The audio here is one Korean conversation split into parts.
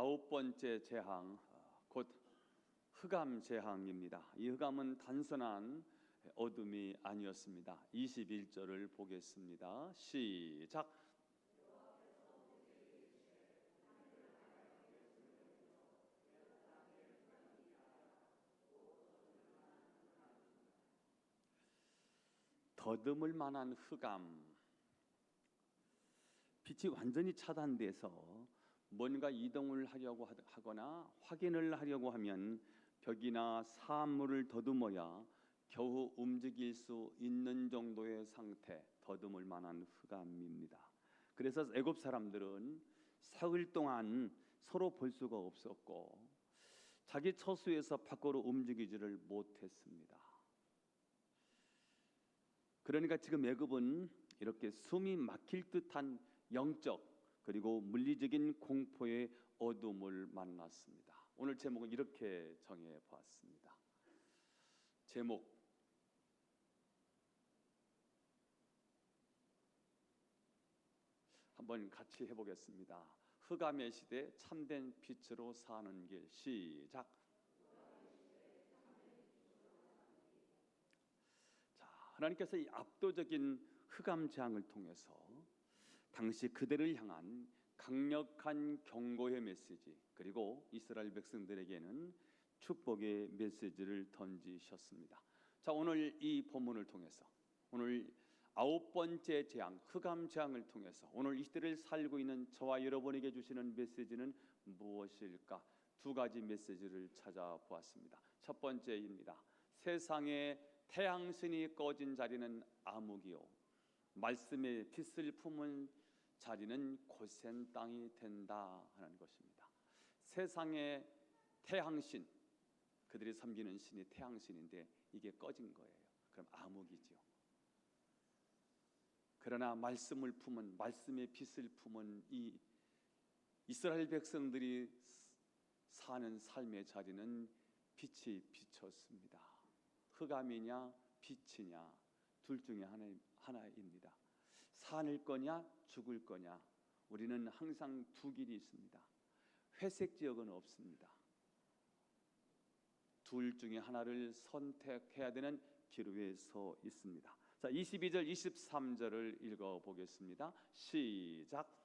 아홉 번째 재앙, 곧 흑암 재앙입니다. 이 흑암은 단순한 어둠이 아니었습니다. 21절을 보겠습니다. 시작. 더듬을 만한 흑암. 빛이 완전히 차단돼서 뭔가 이동을 하려고 하거나 확인을 하려고 하면 벽이나 사물을 더듬어야 겨우 움직일 수 있는 정도의 상태, 더듬을 만한 흑암입니다. 그래서 애굽 사람들은 사흘 동안 서로 볼 수가 없었고 자기 처소에서 밖으로 움직이지를 못했습니다. 그러니까 지금 애굽은 이렇게 숨이 막힐 듯한 영적 그리고 물리적인 공포의 어둠을 만났습니다. 오늘 제목은 이렇게 정해 보았습니다. 제목, 한번 같이 해보겠습니다. 흑암의 시대 참된 빛으로 사는 길. 시작. 자, 하나님께서 이 압도적인 흑암 재앙을 통해서 당시 그들을 향한 강력한 경고의 메시지, 그리고 이스라엘 백성들에게는 축복의 메시지를 던지셨습니다. 자, 오늘 이 본문을 통해서, 오늘 아홉 번째 재앙, 흑암 재앙을 통해서 오늘 이 시대를 살고 있는 저와 여러분에게 주시는 메시지는 무엇일까? 두 가지 메시지를 찾아보았습니다. 첫 번째입니다. 세상에 태양신이 꺼진 자리는 암흑이요, 말씀의 빛을 품은 자리는 고센 땅이 된다 하는 것입니다. 세상의 태양신, 그들이 섬기는 신이 태양신인데 이게 꺼진 거예요. 그럼 암흑이죠. 그러나 말씀을 품은, 말씀의 빛을 품은 이 이스라엘 백성들이 사는 삶의 자리는 빛이 비쳤습니다. 흑암이냐 빛이냐 둘 중에 하나입니다. 살 거냐 죽을 거냐, 우리는 항상 두 길이 있습니다. 회색 지역은 없습니다. 둘 중에 하나를 선택해야 되는 기로에 서 있습니다. 자, 22절 23절을 읽어보겠습니다. 시작.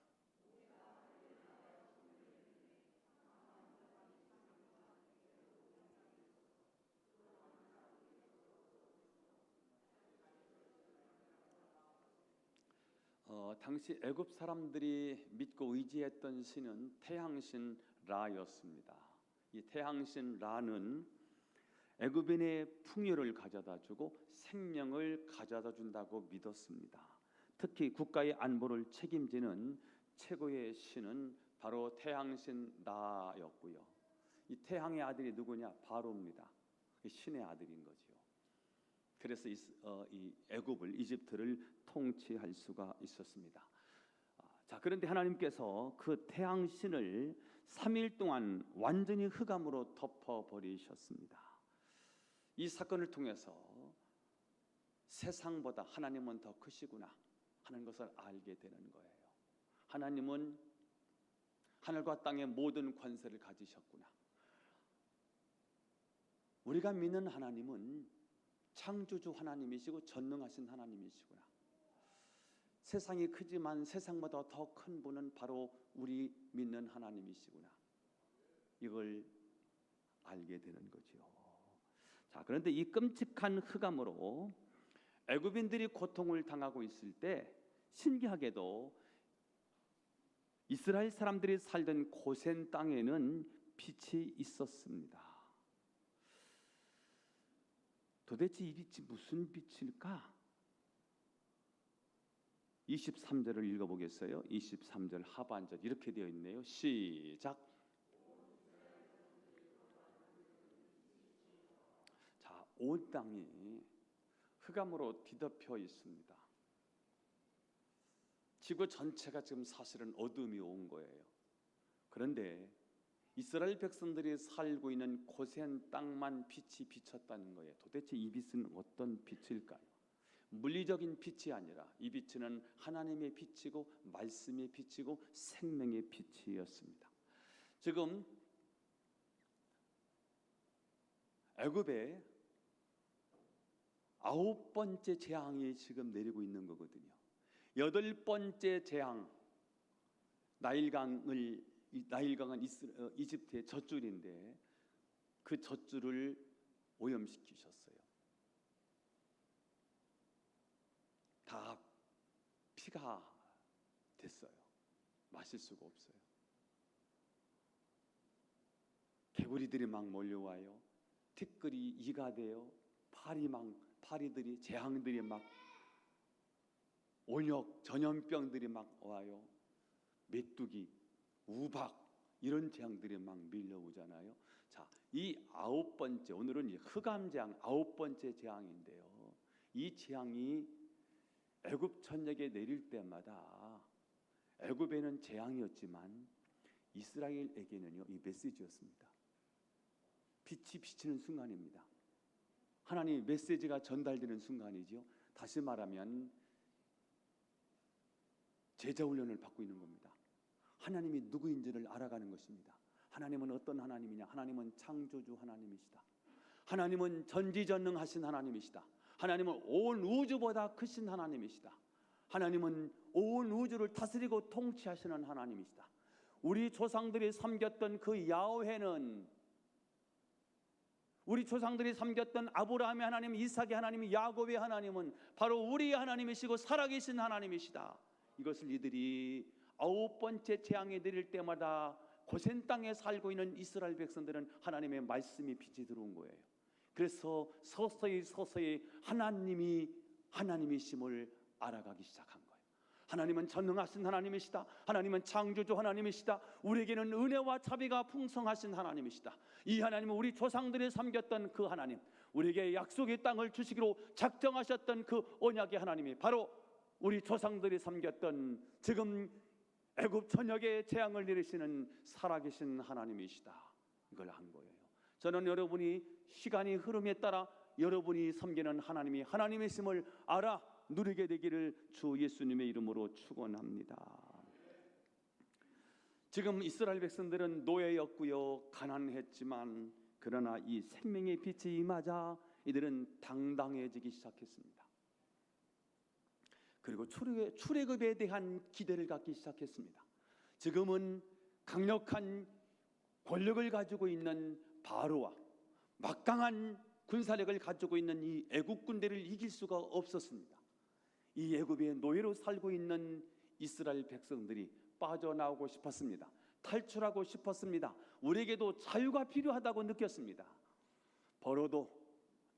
당시 애굽 사람들이 믿고 의지했던 신은 태양신 라였습니다. 이 태양신 라는 애굽인의 풍요를 가져다 주고 생명을 가져다 준다고 믿었습니다. 특히 국가의 안보를 책임지는 최고의 신은 바로 태양신 라였고요. 이 태양의 아들이 누구냐? 바로입니다. 신의 아들인 거죠. 그래서 이 애굽을, 이집트를 통치할 수가 있었습니다. 자, 그런데 하나님께서 그 태양신을 3일 동안 완전히 흑암으로 덮어버리셨습니다. 이 사건을 통해서 세상보다 하나님은 더 크시구나 하는 것을 알게 되는 거예요. 하나님은 하늘과 땅의 모든 권세를 가지셨구나. 우리가 믿는 하나님은 창조주 하나님이시고 전능하신 하나님이시구나. 세상이 크지만 세상보다 더 큰 분은 바로 우리 믿는 하나님이시구나. 이걸 알게 되는 거죠. 자, 그런데 이 끔찍한 흑암으로 애굽인들이 고통을 당하고 있을 때 신기하게도 이스라엘 사람들이 살던 고센 땅에는 빛이 있었습니다. 도대체 이 빛이 무슨 빛일까? 23절을 읽어보겠어요. 23절 하반절 이렇게 되어 있네요. 시작. 자, 온 땅이 흑암으로 뒤덮여 있습니다. 지구 전체가 지금 사실은 어둠이 온 거예요. 그런데 이스라엘 백성들이 살고 있는 고센 땅만 빛이 비쳤다는 거예요. 도대체 이 빛은 어떤 빛일까요? 물리적인 빛이 아니라 이 빛은 하나님의 빛이고 말씀의 빛이고 생명의 빛이었습니다. 지금 애굽에 9번째 재앙이 지금 내리고 있는 거거든요. 8번째 재앙, 나일강은 이집트의 젖줄인데 그 젖줄을 오염시키셨어요. 다 피가 됐어요. 마실 수가 없어요. 개구리들이 막 몰려와요. 티끌이 이가 돼요. 파리들이 재앙들이 막 온역 전염병들이 막 와요. 메뚜기, 우박 이런 재앙들이 막 밀려오잖아요. 자, 이 9번째, 오늘은 흑암 재앙 9번째 재앙인데요. 이 재앙이 애굽 전역에 내릴 때마다 애굽에는 재앙이었지만 이스라엘에게는요, 이 메시지였습니다. 빛이 비치는 순간입니다. 하나님의 메시지가 전달되는 순간이죠. 다시 말하면 제자 훈련을 받고 있는 겁니다. 하나님이 누구인지를 알아가는 것입니다. 하나님은 어떤 하나님이냐? 하나님은 창조주 하나님이시다. 하나님은 전지전능하신 하나님이시다. 하나님은 온 우주보다 크신 하나님이시다. 하나님은 온 우주를 다스리고 통치하시는 하나님이시다. 우리 조상들이 섬겼던 그 야훼는, 우리 조상들이 섬겼던 아브라함의 하나님, 이삭의 하나님, 야곱의 하나님은 바로 우리의 하나님이시고 살아계신 하나님이시다. 이것을 이들이 9번째 재앙이 내릴 때마다 고센 땅에 살고 있는 이스라엘 백성들은 하나님의 말씀이 빛이 들어온 거예요. 그래서 서서히 하나님이 하나님이심을 알아가기 시작한 거예요. 하나님은 전능하신 하나님이시다. 하나님은 창조주 하나님이시다. 우리에게는 은혜와 자비가 풍성하신 하나님이시다. 이 하나님은 우리 조상들이 섬겼던 그 하나님, 우리에게 약속의 땅을 주시기로 작정하셨던 그 언약의 하나님이 바로 우리 조상들이 섬겼던 지금 애굽 전역에 재앙을 내리시는 살아계신 하나님이시다. 이걸 한 거예요. 저는 여러분이 시간이 흐름에 따라 여러분이 섬기는 하나님이 하나님이심을 알아 누리게 되기를 주 예수님의 이름으로 축원합니다. 지금 이스라엘 백성들은 노예였고요, 가난했지만 그러나 이 생명의 빛이 임하자 이들은 당당해지기 시작했습니다. 그리고 출애굽에 대한 기대를 갖기 시작했습니다. 지금은 강력한 권력을 가지고 있는 바로와 막강한 군사력을 가지고 있는 이 애굽 군대를 이길 수가 없었습니다. 이 애굽의 노예로 살고 있는 이스라엘 백성들이 빠져나오고 싶었습니다. 탈출하고 싶었습니다. 우리에게도 자유가 필요하다고 느꼈습니다. 벌어도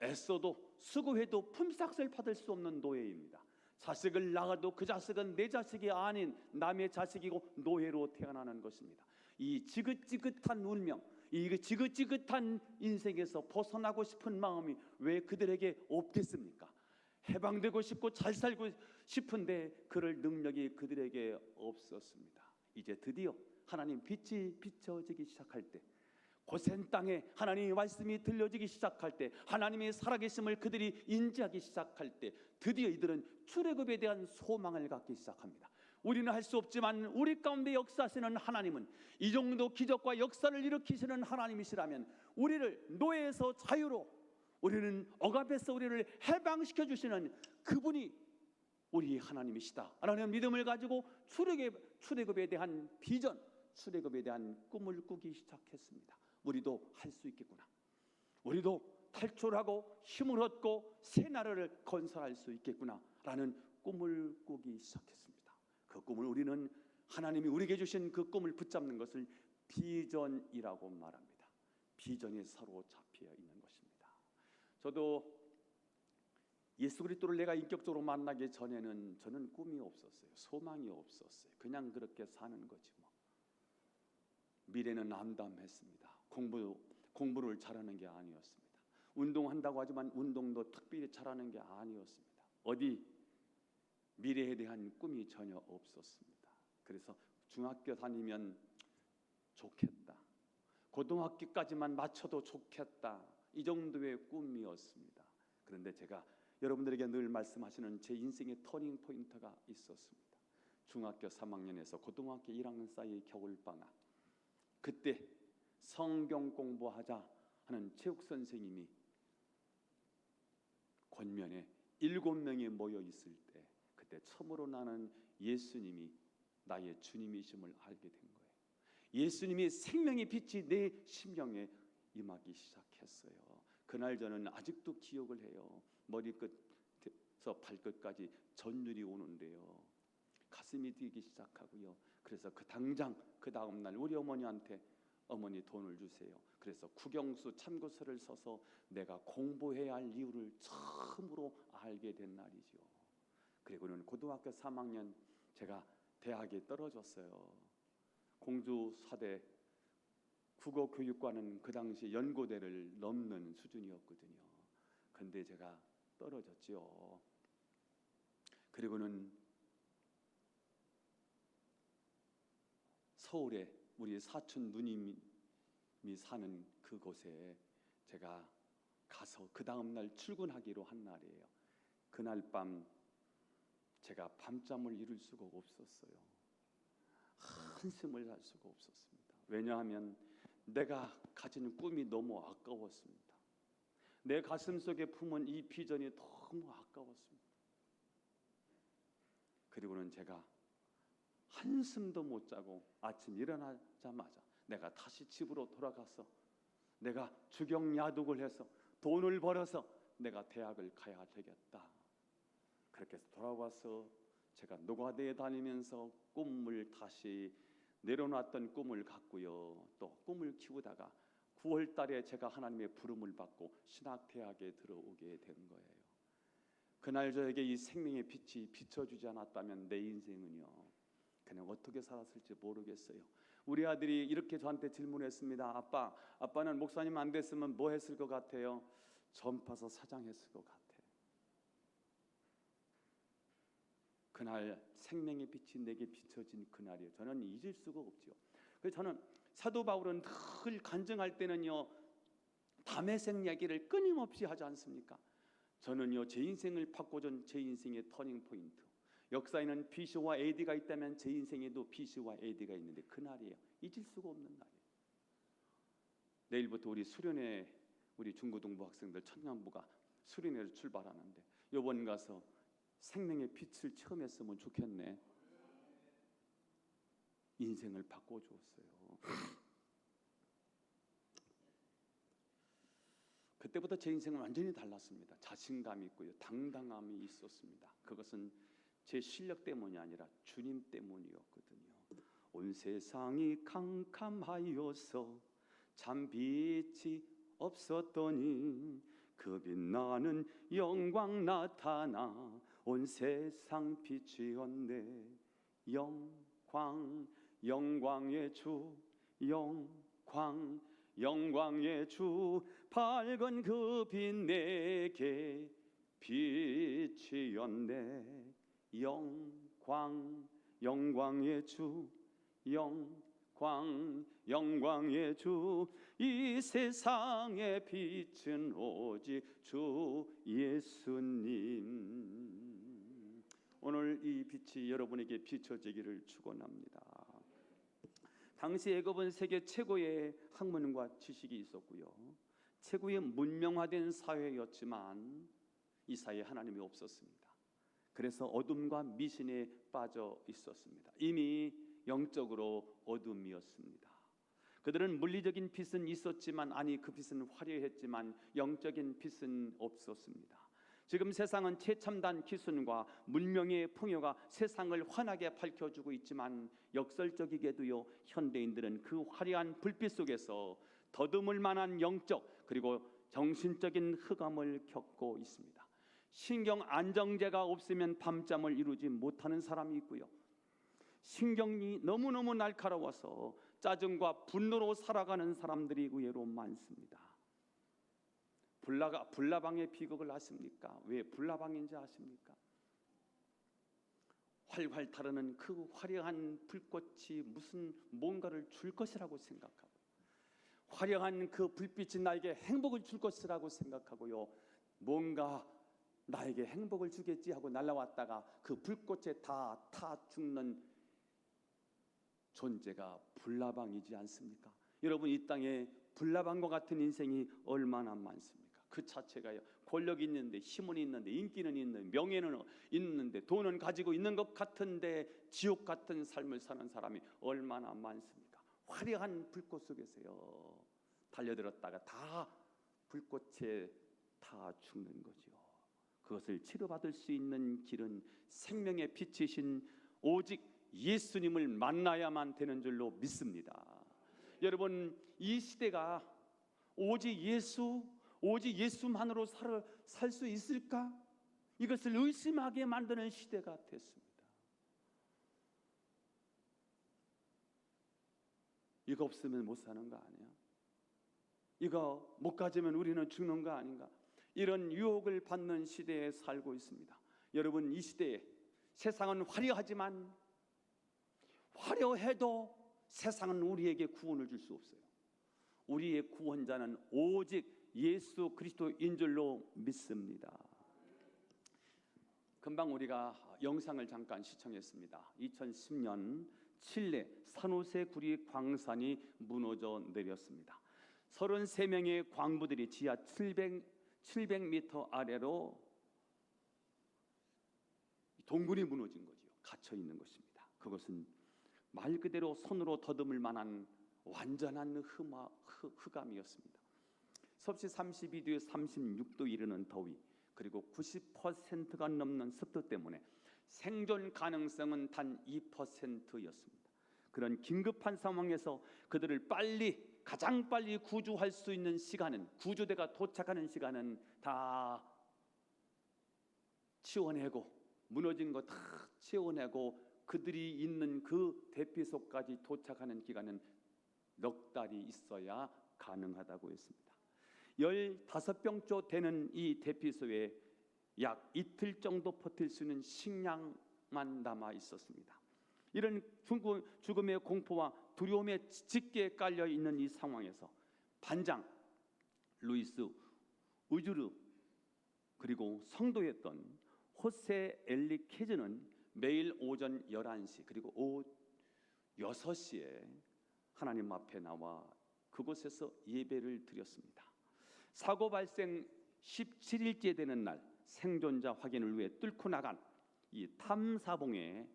애써도 수고해도 품삯을 받을 수 없는 노예입니다. 자식을 낳아도 그 자식은 내 자식이 아닌 남의 자식이고 노예로 태어나는 것입니다. 이 지긋지긋한 운명, 이 지긋지긋한 인생에서 벗어나고 싶은 마음이 왜 그들에게 없겠습니까? 해방되고 싶고 잘 살고 싶은데 그럴 능력이 그들에게 없었습니다. 이제 드디어 하나님 빛이 비춰지기 시작할 때, 고센 땅에 하나님의 말씀이 들려지기 시작할 때, 하나님의 살아계심을 그들이 인지하기 시작할 때 드디어 이들은 출애굽에 대한 소망을 갖기 시작합니다. 우리는 할 수 없지만 우리 가운데 역사하시는 하나님은 이 정도 기적과 역사를 일으키시는 하나님이시라면 우리를 노예에서 자유로, 우리는 억압에서 우리를 해방시켜 주시는 그분이 우리 하나님이시다 라는 믿음을 가지고 출애굽에 대한 비전, 출애굽에 대한 꿈을 꾸기 시작했습니다. 우리도 할 수 있겠구나. 우리도 탈출하고 힘을 얻고 새 나라를 건설할 수 있겠구나 라는 꿈을 꾸기 시작했습니다. 그 꿈을 우리는 하나님이 우리에게 주신 그 꿈을 붙잡는 것을 비전이라고 말합니다. 비전에 사로잡혀 있는 것입니다. 저도 예수 그리스도를 내가 인격적으로 만나기 전에는 저는 꿈이 없었어요. 소망이 없었어요. 그냥 그렇게 사는 거지 뭐. 미래는 암담했습니다. 공부를 잘하는 게 아니었습니다. 운동한다고 하지만 운동도 특별히 잘하는 게 아니었습니다. 어디 미래에 대한 꿈이 전혀 없었습니다. 그래서 중학교 다니면 좋겠다, 고등학교까지만 맞춰도 좋겠다, 이 정도의 꿈이었습니다. 그런데 제가 여러분들에게 늘 말씀하시는 제 인생의 터닝 포인트가 있었습니다. 중학교 3학년에서 고등학교 1학년 사이의 겨울방학, 그때 성경 공부하자 하는 체육 선생님이 권면에 7명이 모여 있을 때, 그때 처음으로 나는 예수님이 나의 주님이심을 알게 된 거예요. 예수님이 생명의 빛이 내 심령에 임하기 시작했어요. 그날 저는 아직도 기억을 해요. 머리끝에서 발끝까지 전율이 오는데요, 가슴이 뛰기 시작하고요. 그래서 그 다음 날 우리 어머니한테 어머니 돈을 주세요. 그래서 국영수 참고서를 써서 내가 공부해야 할 이유를 처음으로 알게 된 날이죠. 그리고는 고등학교 3학년 제가 대학에 떨어졌어요. 공주 사대 국어교육과는 그 당시 연고대를 넘는 수준이었거든요. 근데 제가 떨어졌지요. 그리고는 서울에 우리 사촌 누님이 사는 그곳에 제가 가서 그 다음날 출근하기로 한 날이에요. 그날 밤 제가 밤잠을 이룰 수가 없었어요. 한숨을 잘 수가 없었습니다. 왜냐하면 내가 가진 꿈이 너무 아까웠습니다. 내 가슴 속에 품은 이 비전이 너무 아까웠습니다. 그리고는 제가 한숨도 못 자고 아침 일어나자마자 내가 다시 집으로 돌아가서 내가 주경야독을 해서 돈을 벌어서 내가 대학을 가야 되겠다. 그렇게 해서 돌아와서 제가 노가다에 다니면서 꿈을 다시 내려놨던 꿈을 갖고요. 또 꿈을 키우다가 9월 달에 제가 하나님의 부름을 받고 신학대학에 들어오게 된 거예요. 그날 저에게 이 생명의 빛이 비춰주지 않았다면 내 인생은요, 그냥 어떻게 살았을지 모르겠어요. 우리 아들이 이렇게 저한테 질문했습니다. 아빠는 목사님 안 됐으면 뭐 했을 것 같아요? 전파서 사장했을 것 같아요. 그날 생명의 빛이 내게 비춰진 그날이에요. 저는 잊을 수가 없죠. 그래서 저는 사도 바울은 늘 간증할 때는요, 담에색 이야기를 끊임없이 하지 않습니까? 저는요, 제 인생을 바꿔준 제 인생의 터닝 포인트, 역사에는 BC와 AD가 있다면 제 인생에도 BC와 AD가 있는데 그날이에요. 잊을 수가 없는 날이에요. 내일부터 우리 수련회, 우리 중고등부 학생들 청년부가 수련회를 출발하는데 이번 가서 생명의 빛을 처음 했으면 좋겠네. 인생을 바꿔주었어요. 그때부터 제 인생은 완전히 달랐습니다. 자신감이 있고요, 당당함이 있었습니다. 그것은 제 실력 때문이 아니라 주님 때문이었거든요. 온 세상이 캄캄하여서 참 빛이 없었더니 그 빛나는 영광 나타나 온 세상 빛이었네. 영광의 주, 영광의 주, 밝은 그 빛 내게 빛이었네. 영광의 주, 영광의 주, 이 세상의 빛은 오직 주 예수님. 오늘 이 빛이 여러분에게 비춰지기를 축원합니다. 당시 애굽은 세계 최고의 학문과 지식이 있었고요, 최고의 문명화된 사회였지만 이 사회에 하나님이 없었습니다. 그래서 어둠과 미신에 빠져 있었습니다. 이미 영적으로 어둠이었습니다. 그들은 물리적인 빛은 있었지만, 그 빛은 화려했지만 영적인 빛은 없었습니다. 지금 세상은 최첨단 기술과 문명의 풍요가 세상을 환하게 밝혀주고 있지만 역설적이게도요, 현대인들은 그 화려한 불빛 속에서 더듬을 만한 영적 그리고 정신적인 흑암을 겪고 있습니다. 신경 안정제가 없으면 밤잠을 이루지 못하는 사람이 있고요, 신경이 너무너무 날카로워서 짜증과 분노로 살아가는 사람들이 의외로 많습니다. 불나방의 비극을 아십니까? 왜 불나방인지 아십니까? 활활 타르는 그 화려한 불꽃이 뭔가를 줄 것이라고 생각하고, 화려한 그 불빛이 나에게 행복을 줄 것이라고 생각하고요, 뭔가 나에게 행복을 주겠지 하고 날아왔다가 그 불꽃에 다 타 죽는 존재가 불나방이지 않습니까? 여러분, 이 땅에 불나방과 같은 인생이 얼마나 많습니까? 그 자체가요, 권력이 있는데, 힘은 있는데, 인기는 있는데, 명예는 있는데, 돈은 가지고 있는 것 같은데 지옥 같은 삶을 사는 사람이 얼마나 많습니까? 화려한 불꽃 속에서요 달려들었다가 다 불꽃에 다 죽는 거죠. 그것을 치료받을 수 있는 길은 생명의 빛이신 오직 예수님을 만나야만 되는 줄로 믿습니다. 여러분, 이 시대가 오직 예수만으로 살 수 있을까? 이것을 의심하게 만드는 시대가 됐습니다. 이거 없으면 못 사는 거 아니야? 이거 못 가지면 우리는 죽는 거 아닌가? 이런 유혹을 받는 시대에 살고 있습니다. 여러분, 이 시대에 세상은 화려하지만 화려해도 세상은 우리에게 구원을 줄 수 없어요. 우리의 구원자는 오직 예수 그리스도인 줄로 믿습니다. 금방 우리가 영상을 잠깐 시청했습니다. 2010년 칠레 산호세 구리 광산이 무너져 내렸습니다. 33명의 광부들이 지하 700m 아래로 동굴이 무너진 거죠. 갇혀 있는 것입니다. 그것은 말 그대로 손으로 더듬을 만한 완전한 흑암이었습니다. 섭씨 32도에 36도 이르는 더위, 그리고 90%가 넘는 습도 때문에 생존 가능성은 단 2%였습니다. 그런 긴급한 상황에서 그들을 가장 빨리 구조할 수 있는 시간은, 구조대가 도착하는 시간은 다 치워내고, 무너진 거 다 치워내고 그들이 있는 그 대피소까지 도착하는 기간은 넉 달이 있어야 가능하다고 했습니다. 15병조 되는 이 대피소에 약 이틀 정도 버틸 수 있는 식량만 남아 있었습니다. 이런 죽음의 공포와 두려움에 짙게 깔려 있는 이 상황에서 반장 루이스 우주르 그리고 성도였던 호세 엘리케즈는 매일 오전 11시 그리고 오후 6시에 하나님 앞에 나와 그곳에서 예배를 드렸습니다. 사고 발생 17일째 되는 날 생존자 확인을 위해 뚫고 나간 이 탐사봉에,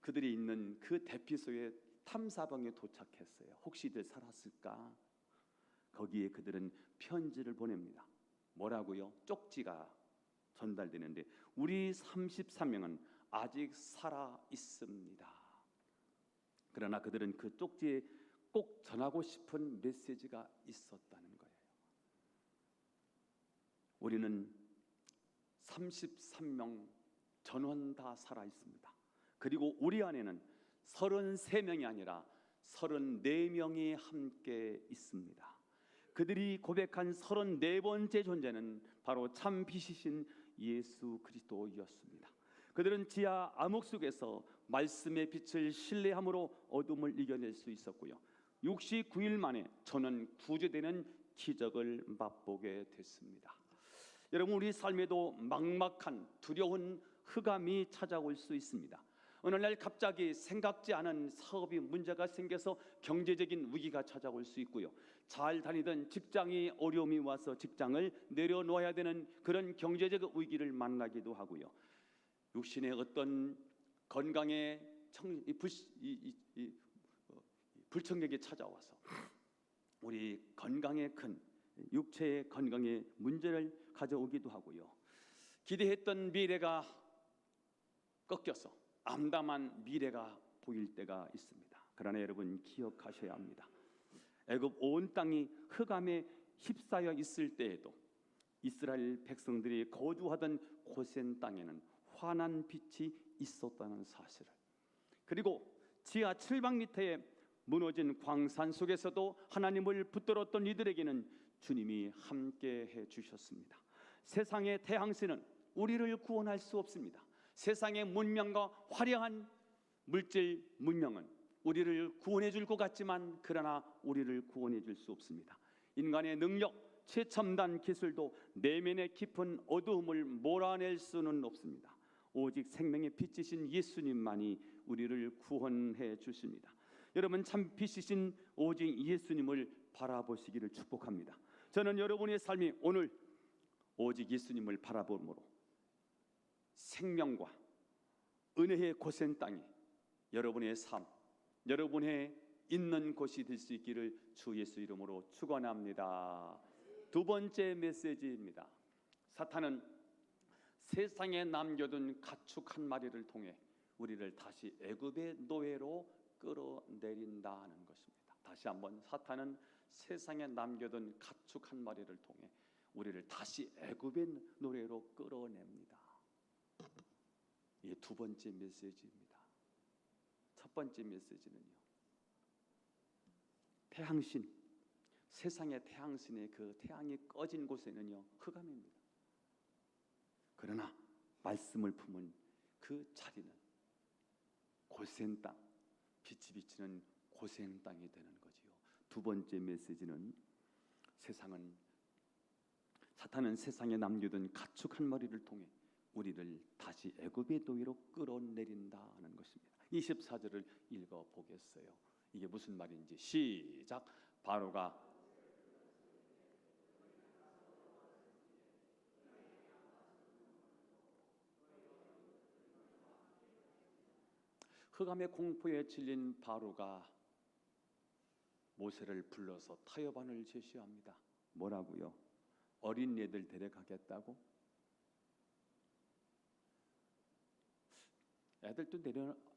그들이 있는 그 대피소에 탐사봉에 도착했어요. 혹시 이들 살았을까? 거기에 그들은 편지를 보냅니다. 뭐라고요? 쪽지가 전달되는데 우리 33명은 아직 살아 있습니다. 그러나 그들은 그 쪽지에 꼭 전하고 싶은 메시지가 있었다는 거예요. 우리는 33명 전원 다 살아 있습니다. 그리고 우리 안에는 33명이 아니라 34명이 함께 있습니다. 그들이 고백한 34번째 존재는 바로 참 빛이신 예수 그리스도였습니다. 그들은 지하 암흑 속에서 말씀의 빛을 신뢰함으로 어둠을 이겨낼 수 있었고요. 69일 만에 저는 구조되는 기적을 맛보게 됐습니다. 여러분, 우리 삶에도 막막한 두려운 흑암이 찾아올 수 있습니다. 어느 날 갑자기 생각지 않은 사업이 문제가 생겨서 경제적인 위기가 찾아올 수 있고요. 잘 다니던 직장이 어려움이 와서 직장을 내려놓아야 되는 그런 경제적 위기를 만나기도 하고요. 육신의 어떤 건강에 불청객이 찾아와서 우리 건강에 큰 육체의 건강에 문제를 가져오기도 하고요. 기대했던 미래가 꺾여서 암담한 미래가 보일 때가 있습니다. 그러나 여러분 기억하셔야 합니다. 애굽 온 땅이 흑암에 휩싸여 있을 때에도 이스라엘 백성들이 거주하던 고센 땅에는 환한 빛이 있었다는 사실을, 그리고 지하 700m의 무너진 광산 속에서도 하나님을 붙들었던 이들에게는 주님이 함께해 주셨습니다. 세상의 태양신은 우리를 구원할 수 없습니다. 세상의 문명과 화려한 물질 문명은 우리를 구원해 줄 것 같지만 그러나 우리를 구원해 줄 수 없습니다. 인간의 능력, 최첨단 기술도 내면의 깊은 어두움을 몰아낼 수는 없습니다. 오직 생명의 빛이신 예수님만이 우리를 구원해 주십니다. 여러분, 참 빛이신 오직 예수님을 바라보시기를 축복합니다. 저는 여러분의 삶이 오늘 오직 예수님을 바라봄으로 생명과 은혜의 고센 땅이 여러분의 삶, 여러분의 있는 곳이 될 수 있기를 주 예수 이름으로 축원합니다. 두 번째 메시지입니다. 사탄은 세상에 남겨둔 가축 한 마리를 통해 우리를 다시 애굽의 노예로 끌어내린다는 것입니다. 다시 한번, 사탄은 세상에 남겨둔 가축 한 마리를 통해 우리를 다시 애굽의 노예로 끌어냅니다. 이게 두 번째 메시지입니다. 첫 번째 메시지는요, 태양신, 세상의 태양신의 그 태양이 꺼진 곳에는요 흑암입니다. 그러나 말씀을 품은 그 자리는 고센 땅, 빛이 비치는 고센 땅이 되는 거지요. 두 번째 메시지는 사탄은 세상에 남겨둔 가축 한 마리를 통해 우리를 다시 애굽의 노예로 끌어내린다는 것입니다. 24절을 읽어보겠어요. 이게 무슨 말인지 시작. 바로가 흑암의 공포에 질린 바로가 모세를 불러서 타협안을 제시합니다. 뭐라고요? 어린애들 데려가겠다고?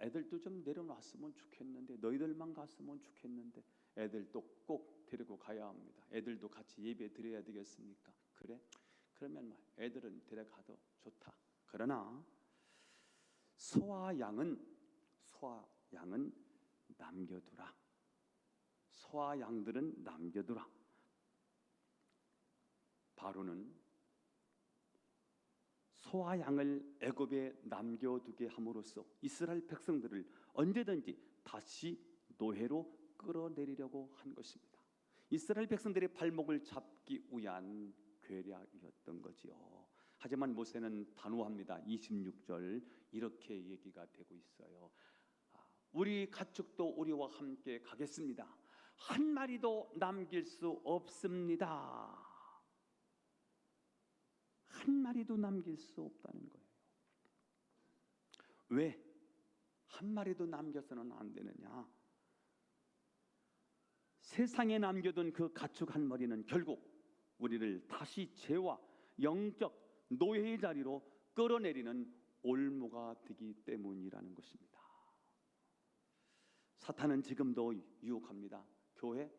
애들도 좀 내려놨으면 좋겠는데, 너희들만 갔으면 좋겠는데, 애들도 꼭 데리고 가야 합니다. 애들도 같이 예배 드려야 되겠습니까? 그래? 그러면 애들은 데려가도 좋다. 그러나 소와 양은 남겨두라. 소와 양들은 남겨두라. 바로는 소와 양을 애굽에 남겨두게 함으로써 이스라엘 백성들을 언제든지 다시 노예로 끌어내리려고 한 것입니다. 이스라엘 백성들의 발목을 잡기 위한 계략이었던 거지요. 하지만 모세는 단호합니다. 26절 이렇게 얘기가 되고 있어요. 우리 가축도 우리와 함께 가겠습니다. 한 마리도 남길 수 없습니다. 한 마리도 남길 수 없다는 거예요. 왜? 한 마리도 남겨서는 안 되느냐? 세상에 남겨둔 그 가축 한 마리는 결국 우리를 다시 죄와 영적 노예의 자리로 끌어내리는 올무가 되기 때문이라는 것입니다. 사탄은 지금도 유혹합니다. 교회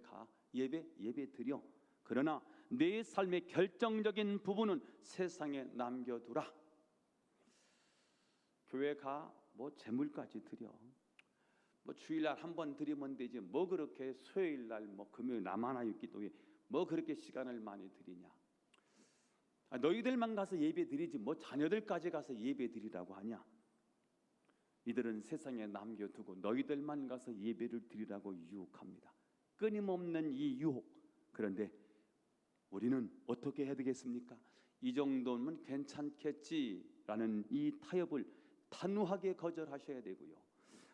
가, 예배 드려. 그러나 내 삶의 결정적인 부분은 세상에 남겨두라. 교회 가, 재물까지 드려. 주일날 한 번 드리면 되지. 그렇게 수요일날 금요일 남하나육 기도에 그렇게 시간을 많이 드리냐. 너희들만 가서 예배 드리지 자녀들까지 가서 예배 드리라고 하냐. 이들은 세상에 남겨두고 너희들만 가서 예배를 드리라고 유혹합니다. 끊임없는 이 유혹. 그런데 우리는 어떻게 해야 되겠습니까? 이 정도면 괜찮겠지라는 이 타협을 단호하게 거절하셔야 되고요.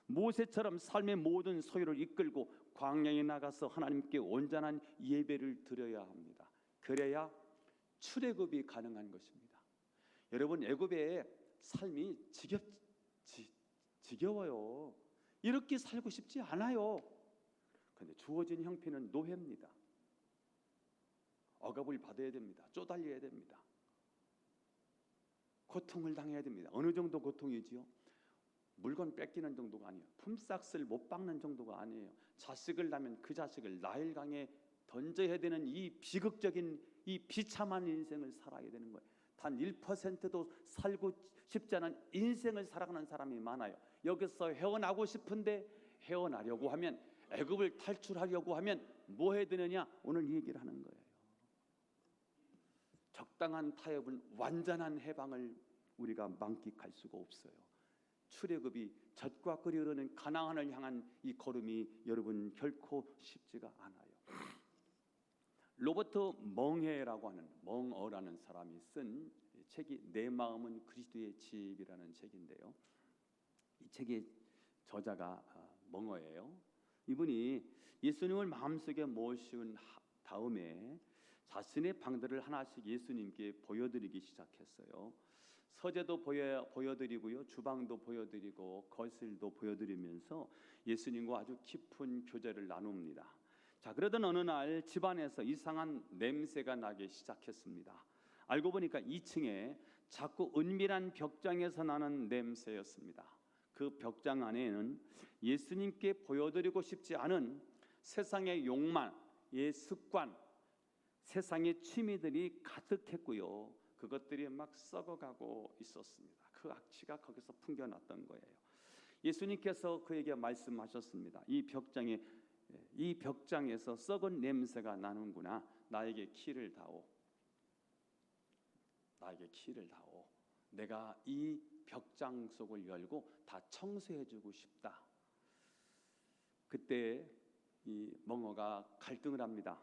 모세처럼 삶의 모든 소유를 이끌고 광야에 나가서 하나님께 온전한 예배를 드려야 합니다. 그래야 출애굽이 가능한 것입니다. 여러분, 애굽의 삶이 지겨워요. 이렇게 살고 싶지 않아요. 그런데 주어진 형편은 노예입니다. 억압을 받아야 됩니다. 쪼달려야 됩니다. 고통을 당해야 됩니다. 어느 정도 고통이지요? 물건 뺏기는 정도가 아니에요. 품삯을 못 받는 정도가 아니에요. 자식을 낳으면 그 자식을 나일강에 던져야 되는 이 비극적인, 이 비참한 인생을 살아야 되는 거예요. 단 1%도 살고 싶지 않은 인생을 살아가는 사람이 많아요. 여기서 헤어나고 싶은데 헤어나려고 하면, 애굽을 탈출하려고 하면 뭐 해야 되느냐? 오늘 이 얘기를 하는 거예요. 적당한 타협은 완전한 해방을 우리가 만끽할 수가 없어요. 출애굽이 젖과 꿀이 흐르는 가나안을 향한 이 걸음이 여러분 결코 쉽지가 않아요. 로버트 멍어라는 사람이 쓴 책이 내 마음은 그리스도의 집이라는 책인데요. 이 책의 저자가 멍어예요. 이분이 예수님을 마음속에 모시은 다음에 자신의 방들을 하나씩 예수님께 보여드리기 시작했어요. 서재도 보여드리고요, 주방도 보여드리고 거실도 보여드리면서 예수님과 아주 깊은 교제를 나눕니다. 자, 그러던 어느 날 집안에서 이상한 냄새가 나기 시작했습니다. 알고 보니까 2층에 자꾸 은밀한 벽장에서 나는 냄새였습니다. 그 벽장 안에는 예수님께 보여드리고 싶지 않은 세상의 욕망, 습관, 세상의 취미들이 가득했고요, 그것들이 막 썩어가고 있었습니다. 그 악취가 거기서 풍겨났던 거예요. 예수님께서 그에게 말씀하셨습니다. 이 벽장에서 썩은 냄새가 나는구나. 나에게 키를 다오. 나에게 키를 다오. 내가 이 벽장 속을 열고 다 청소해주고 싶다. 그때 이 멍어가 갈등을 합니다.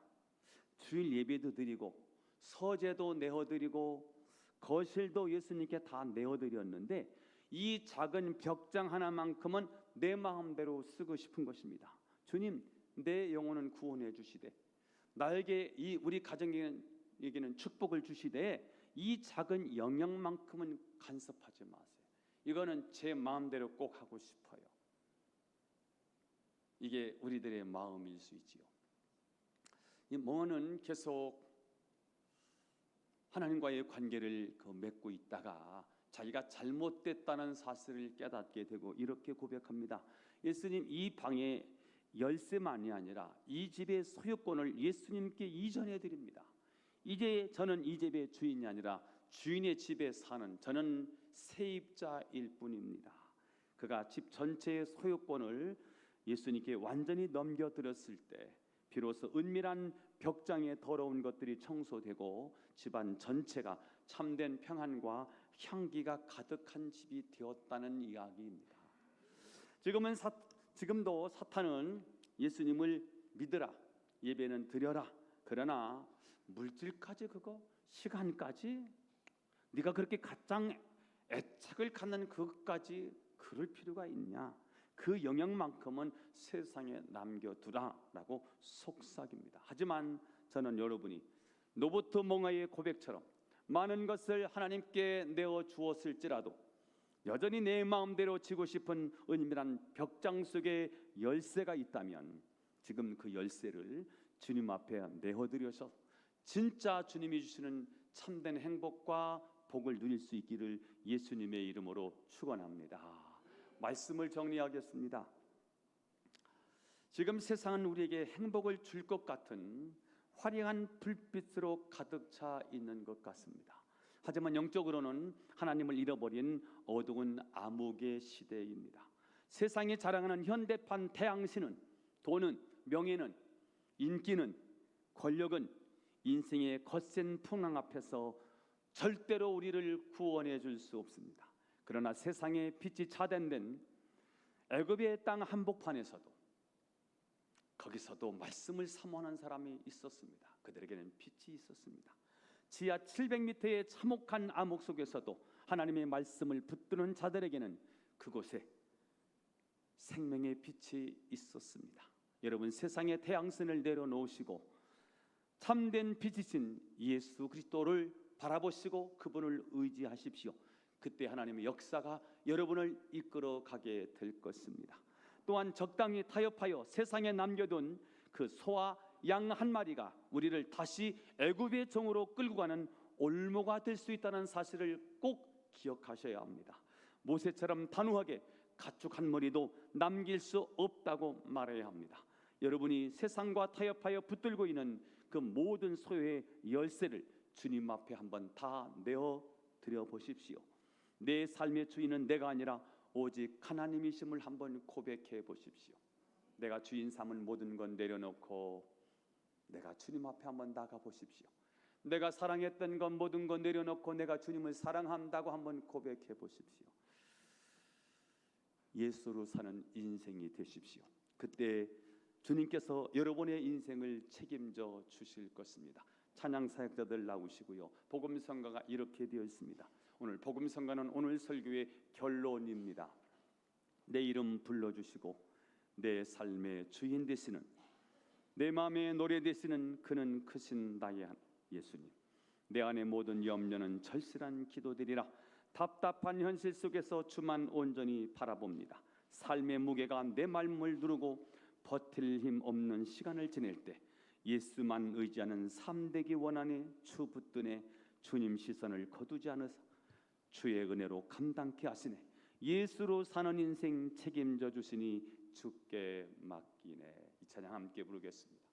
주일 예배도 드리고 서재도 내어드리고 거실도 예수님께 다 내어드렸는데 이 작은 벽장 하나만큼은 내 마음대로 쓰고 싶은 것입니다. 주님, 내 영혼은 구원해 주시되 나에게 우리 가정에게는 축복을 주시되 이 작은 영역만큼은 간섭하지 마세요. 이거는 제 마음대로 꼭 하고 싶어요. 이게 우리들의 마음일 수 있지요. 이 멍어는 계속 하나님과의 관계를 맺고 있다가 자기가 잘못됐다는 사실을 깨닫게 되고 이렇게 고백합니다. 예수님, 이 방의 열쇠만이 아니라 이 집의 소유권을 예수님께 이전해 드립니다. 이제 저는 이 집의 주인이 아니라 주인의 집에 사는 저는 세입자일 뿐입니다. 그가 집 전체의 소유권을 예수님께 완전히 넘겨드렸을 때 비로소 은밀한 벽장에 더러운 것들이 청소되고 집안 전체가 참된 평안과 향기가 가득한 집이 되었다는 이야기입니다. 지금도 사탄은 예수님을 믿으라, 예배는 드려라, 그러나 물질까지 시간까지 네가 그렇게 가장 애착을 갖는 그것까지 그럴 필요가 있냐? 그 영역만큼은 세상에 남겨두라라고 속삭입니다. 하지만 저는 여러분이 로버트 멍어의 고백처럼 많은 것을 하나님께 내어 주었을지라도 여전히 내 마음대로 지고 싶은 은밀한 벽장 속에 열쇠가 있다면 지금 그 열쇠를 주님 앞에 내어드려서 진짜 주님이 주시는 참된 행복과 복을 누릴 수 있기를 예수님의 이름으로 축원합니다. 말씀을 정리하겠습니다. 지금 세상은 우리에게 행복을 줄 것 같은 화려한 불빛으로 가득 차 있는 것 같습니다. 하지만 영적으로는 하나님을 잃어버린 어두운 암흑의 시대입니다. 세상이 자랑하는 현대판 태양신은 돈은, 명예는, 인기는, 권력은 인생의 거센 풍랑 앞에서 절대로 우리를 구원해 줄 수 없습니다. 그러나 세상의 빛이 차단된 애굽의 땅 한복판에서도 거기서도 말씀을 사모하는 사람이 있었습니다. 그들에게는 빛이 있었습니다. 지하 700m의 참혹한 암흑 속에서도 하나님의 말씀을 붙드는 자들에게는 그곳에 생명의 빛이 있었습니다. 여러분, 세상의 태양선을 내려놓으시고 참된 빛이신 예수 그리스도를 바라보시고 그분을 의지하십시오. 그때 하나님의 역사가 여러분을 이끌어 가게 될 것입니다. 또한 적당히 타협하여 세상에 남겨둔 그 소와 양 한 마리가 우리를 다시 애굽의 정으로 끌고 가는 올무가 될 수 있다는 사실을 꼭 기억하셔야 합니다. 모세처럼 단호하게 가축 한 마리도 남길 수 없다고 말해야 합니다. 여러분이 세상과 타협하여 붙들고 있는 그 모든 소유의 열쇠를 주님 앞에 한번 다 내어 드려 보십시오. 내 삶의 주인은 내가 아니라 오직 하나님이심을 한번 고백해 보십시오. 내가 주인 삼은 모든 건 내려놓고 내가 주님 앞에 한번 나가 보십시오. 내가 사랑했던 건 모든 건 내려놓고 내가 주님을 사랑한다고 한번 고백해 보십시오. 예수로 사는 인생이 되십시오. 그때 주님께서 여러분의 인생을 책임져 주실 것입니다. 찬양 사역자들 나오시고요. 복음 성가가 이렇게 되어 있습니다. 오늘 복음 성가는 오늘 설교의 결론입니다. 내 이름 불러주시고 내 삶의 주인 되시는, 내 마음의 노래 되시는 그는 크신 나의 예수님. 내 안의 모든 염려는 절실한 기도들이라 답답한 현실 속에서 주만 온전히 바라봅니다. 삶의 무게가 내 마음을 누르고 버틸 힘 없는 시간을 지낼 때 예수만 의지하는 삶 되기 원하니 주 붙드네 주님 시선을 거두지 않으사 주의 은혜로 감당케 하시네. 예수로 사는 인생 책임져 주시니 주께 맡기네. 이 찬양 함께 부르겠습니다.